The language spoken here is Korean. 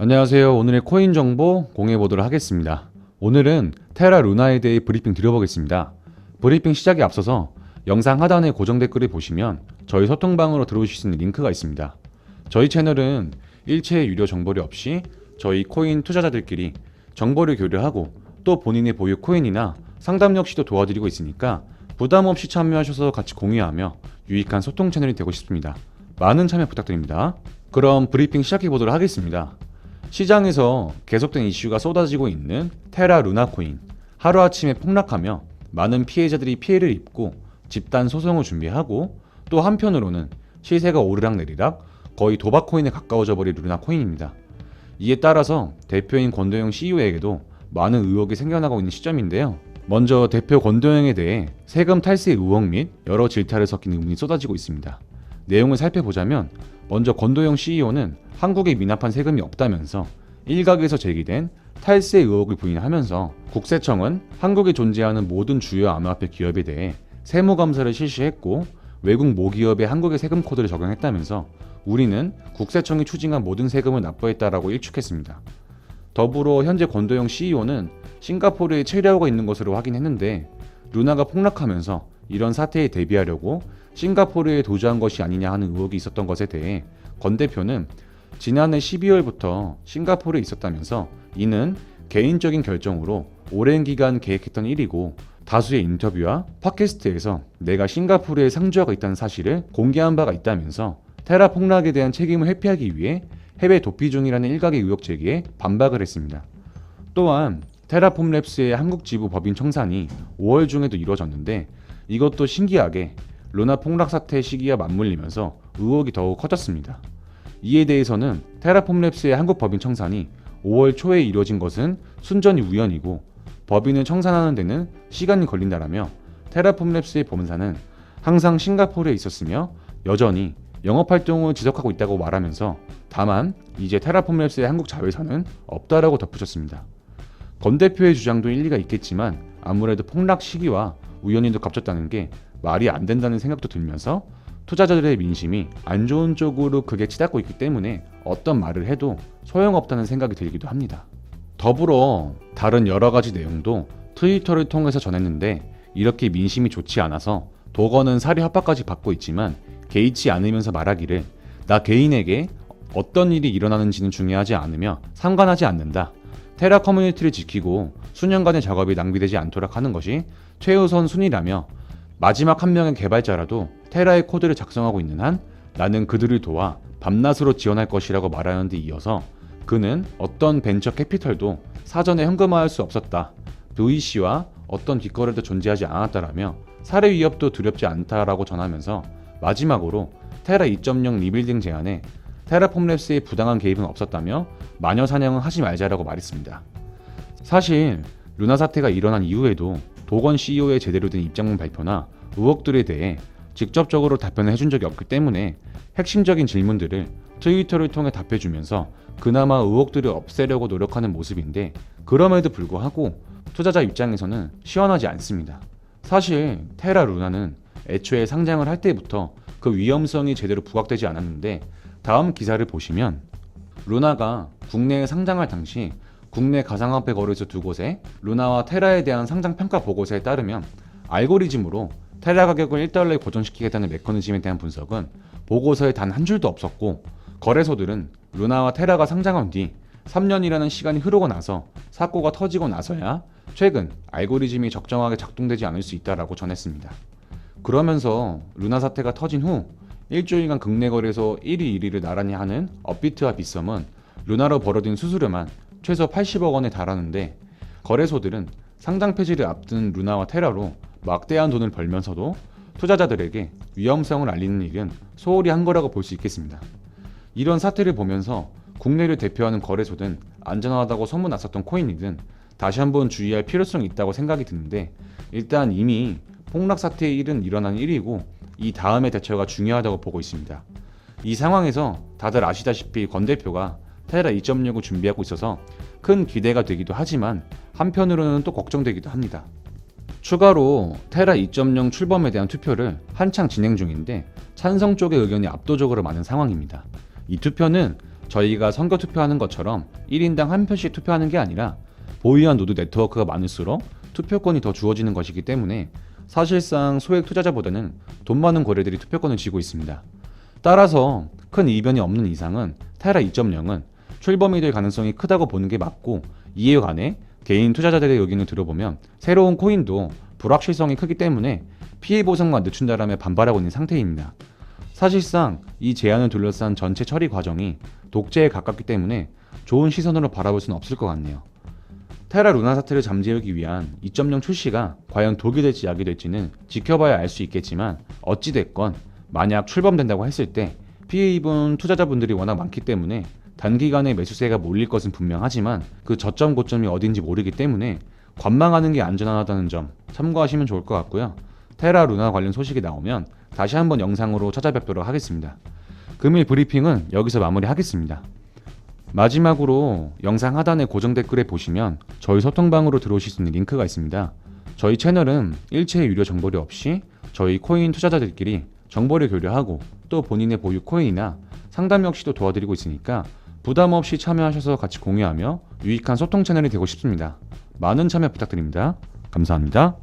안녕하세요. 오늘의 코인 정보 공유해 보도록 하겠습니다. 오늘은 테라 루나에 대해 브리핑 드려보겠습니다. 브리핑 시작에 앞서서 영상 하단의 고정 댓글을 보시면 저희 소통방으로 들어오실 수 있는 링크가 있습니다. 저희 채널은 일체의 유료 정보료 없이 저희 코인 투자자들끼리 정보를 교류하고 또 본인의 보유 코인이나 상담 역시도 도와드리고 있으니까 부담 없이 참여하셔서 같이 공유하며 유익한 소통 채널이 되고 싶습니다. 많은 참여 부탁드립니다. 그럼 브리핑 시작해 보도록 하겠습니다. 시장에서 계속된 이슈가 쏟아지고 있는 테라 루나 코인, 하루아침에 폭락하며 많은 피해자들이 피해를 입고 집단 소송을 준비하고, 또 한편으로는 시세가 오르락내리락 거의 도박 코인에 가까워져 버린 루나 코인입니다. 이에 따라서 대표인 권도영 CEO에게도 많은 의혹이 생겨나고 있는 시점인데요. 먼저 대표 권도영에 대해 세금 탈세 의혹 및 여러 질타를 섞인 의문이 쏟아지고 있습니다. 내용을 살펴보자면, 먼저 권도영 CEO는 한국에 미납한 세금이 없다면서 일각에서 제기된 탈세 의혹을 부인하면서, 국세청은 한국에 존재하는 모든 주요 암호화폐 기업에 대해 세무검사를 실시했고 외국 모기업의 한국의 세금 코드를 적용했다면서 우리는 국세청이 추징한 모든 세금을 납부했다라고 일축했습니다. 더불어 현재 권도영 CEO는 싱가포르에 체류하고 있는 것으로 확인했는데, 루나가 폭락하면서 이런 사태에 대비하려고 싱가포르에 도주한 것이 아니냐 하는 의혹이 있었던 것에 대해 권 대표는 지난해 12월부터 싱가포르에 있었다면서 이는 개인적인 결정으로 오랜 기간 계획했던 일이고, 다수의 인터뷰와 팟캐스트에서 내가 싱가포르에 상주하고 있다는 사실을 공개한 바가 있다면서 테라 폭락에 대한 책임을 회피하기 위해 해외 도피 중이라는 일각의 의혹 제기에 반박을 했습니다. 또한 테라폼랩스의 한국 지부 법인 청산이 5월 중에도 이루어졌는데, 이것도 신기하게 루나 폭락 사태 시기와 맞물리면서 의혹이 더욱 커졌습니다. 이에 대해서는 테라폼랩스의 한국 법인 청산이 5월 초에 이루어진 것은 순전히 우연이고 법인을 청산하는 데는 시간이 걸린다라며, 테라폼랩스의 본사는 항상 싱가포르에 있었으며 여전히 영업활동을 지속하고 있다고 말하면서, 다만 이제 테라폼랩스의 한국 자회사는 없다라고 덧붙였습니다. 권 대표의 주장도 일리가 있겠지만 아무래도 폭락 시기와 우연히도 겹쳤다는 게 말이 안 된다는 생각도 들면서, 투자자들의 민심이 안 좋은 쪽으로 크게 치닫고 있기 때문에 어떤 말을 해도 소용없다는 생각이 들기도 합니다. 더불어 다른 여러 가지 내용도 트위터를 통해서 전했는데, 이렇게 민심이 좋지 않아서 도건은 사리 협박까지 받고 있지만 개의치 않으면서 말하기를, 나 개인에게 어떤 일이 일어나는지는 중요하지 않으며 상관하지 않는다. 테라 커뮤니티를 지키고 수년간의 작업이 낭비되지 않도록 하는 것이 최우선 순위라며, 마지막 한 명의 개발자라도 테라의 코드를 작성하고 있는 한 나는 그들을 도와 밤낮으로 지원할 것이라고 말하는 데 이어서, 그는 어떤 벤처 캐피털도 사전에 현금화할 수 없었다. VC와 어떤 뒷거래도 존재하지 않았다라며 살해 위협도 두렵지 않다라고 전하면서, 마지막으로 테라 2.0 리빌딩 제안에 테라폼랩스의 부당한 개입은 없었다며 마녀 사냥은 하지 말자라고 말했습니다. 사실 루나 사태가 일어난 이후에도 도건 CEO의 제대로 된 입장문 발표나 의혹들에 대해 직접적으로 답변을 해준 적이 없기 때문에 핵심적인 질문들을 트위터를 통해 답해주면서 그나마 의혹들을 없애려고 노력하는 모습인데, 그럼에도 불구하고 투자자 입장에서는 시원하지 않습니다. 사실 테라 루나는 애초에 상장을 할 때부터 그 위험성이 제대로 부각되지 않았는데, 다음 기사를 보시면 루나가 국내에 상장할 당시 국내 가상화폐 거래소 두 곳에 루나와 테라에 대한 상장 평가 보고서에 따르면, 알고리즘으로 테라 가격을 1달러에 고정시키겠다는 메커니즘에 대한 분석은 보고서에 단 한 줄도 없었고, 거래소들은 루나와 테라가 상장한 뒤 3년이라는 시간이 흐르고 나서 사고가 터지고 나서야 최근 알고리즘이 적정하게 작동되지 않을 수 있다라고 전했습니다. 그러면서 루나 사태가 터진 후 일주일간 국내 거래소 1위 1위를 나란히 하는 업비트와 빗썸은 루나로 벌어진 수수료만 최소 80억 원에 달하는데, 거래소들은 상장 폐지를 앞둔 루나와 테라로 막대한 돈을 벌면서도 투자자들에게 위험성을 알리는 일은 소홀히 한 거라고 볼 수 있겠습니다. 이런 사태를 보면서 국내를 대표하는 거래소든 안전하다고 소문났었던 코인이든 다시 한번 주의할 필요성이 있다고 생각이 드는데, 일단 이미 폭락 사태의 일은 일어난 일이고 이 다음의 대처가 중요하다고 보고 있습니다. 이 상황에서 다들 아시다시피 권 대표가 테라 2.0을 준비하고 있어서 큰 기대가 되기도 하지만 한편으로는 또 걱정되기도 합니다. 추가로 테라 2.0 출범에 대한 투표를 한창 진행 중인데 찬성 쪽의 의견이 압도적으로 많은 상황입니다. 이 투표는 저희가 선거 투표하는 것처럼 1인당 한 표씩 투표하는 게 아니라 보유한 노드 네트워크가 많을수록 투표권이 더 주어지는 것이기 때문에 사실상 소액 투자자보다는 돈 많은 거래들이 투표권을 쥐고 있습니다. 따라서 큰 이변이 없는 이상은 테라 2.0은 출범이 될 가능성이 크다고 보는 게 맞고, 이에 관해 개인 투자자들의 의견을 들어보면 새로운 코인도 불확실성이 크기 때문에 피해 보상만 늦춘다라며 반발하고 있는 상태입니다. 사실상 이 제안을 둘러싼 전체 처리 과정이 독재에 가깝기 때문에 좋은 시선으로 바라볼 수는 없을 것 같네요. 테라 루나 사태를 잠재우기 위한 2.0 출시가 과연 독이 될지 약이 될지는 지켜봐야 알 수 있겠지만, 어찌됐건 만약 출범된다고 했을 때 피해 입은 투자자분들이 워낙 많기 때문에 단기간에 매수세가 몰릴 것은 분명하지만 그 저점 고점이 어딘지 모르기 때문에 관망하는 게 안전하다는 점 참고하시면 좋을 것 같고요. 테라 루나 관련 소식이 나오면 다시 한번 영상으로 찾아뵙도록 하겠습니다. 금일 브리핑은 여기서 마무리하겠습니다. 마지막으로 영상 하단의 고정 댓글에 보시면 저희 소통방으로 들어오실 수 있는 링크가 있습니다. 저희 채널은 일체의 유료 정보료 없이 저희 코인 투자자들끼리 정보를 교류하고 또 본인의 보유 코인이나 상담 역시도 도와드리고 있으니까 부담 없이 참여하셔서 같이 공유하며 유익한 소통 채널이 되고 싶습니다. 많은 참여 부탁드립니다. 감사합니다.